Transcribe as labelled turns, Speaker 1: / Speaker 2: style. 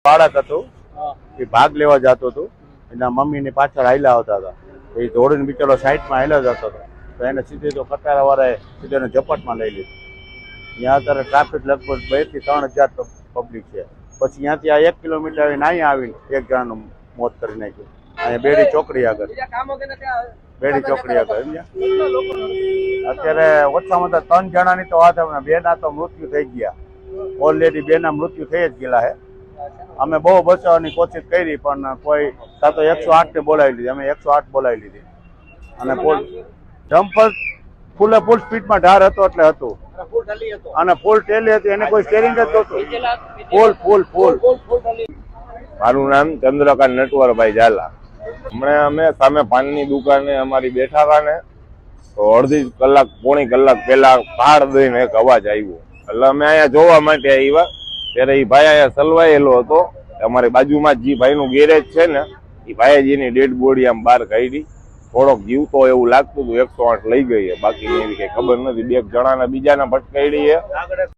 Speaker 1: બાળક હતું એ ભાગ લેવા જતો હતો, એના મમ્મીની પાછળ હાલ્યા આવતા હતા, એ દોડીને બિચારો સાઈડમાં હાલ્યો જતો હતો, તો એને સીધી તો કટારાવાળાએ સીધો એને ઝપટમાં લઈ લીધું. ત્યાં અત્યારે ટ્રાફિક લગભગ 2 થી 3 હજાર પબ્લિક છે. પછી ત્યાંથી આ 1 કિલોમીટર આવીને અહીંયા આવીને એક જણાનું મોત કરી નાખ્યું, અહીંયા બેડી ચોકડી આગળ. બેડી ચોકડી આગળ અત્યારે ઓછામાં ઓછા 3 જણાની તો વાત, 2 ના તો મૃત્યુ થઈ ગયા. ઓલરેડી 2 ના મૃત્યુ થઈ જ ગયેલા છે. અમે બહુ બચાવવાની કોશિશ કરી પણ કોઈ તો 108 ને બોલાવી લીધી, અમે 108 બોલાવી લીધી. અને ડમ્પર ફૂલે ફૂલ સ્પીડમાં ઢાર હતો એટલે હતું, અને ફૂલ ટેલી હતી, એને કોઈ સ્ટેરિંગ જ નહોતું. ફૂલ.
Speaker 2: મારું નામ ચંદ્રકાંત નટવરભાઈ ઝાલા. હમણાં અમે સામે પાનની દુકાને અમારી બેઠા હતા ને, તો અડધી કલાક પોણી કલાક પહેલા કાર દઈને એક અવાજ આવ્યો, એટલે અમે અહીંયા જોવા માટે આવ્યા. ત્યારે એ ભાઈ અહીંયા સલવાયેલો હતો. અમારી બાજુમાં જે ભાઈનું ગેરેજ છે ને, એ ભાઈજીની ડેડ બોડી આમ બહાર કાઢી. થોડોક જીવતો એવું લાગતું હતું, 108 લઈ ગઈ. બાકી એવી કઈ ખબર નથી. 2 જણાના બીજાના ભટકાઈ છે.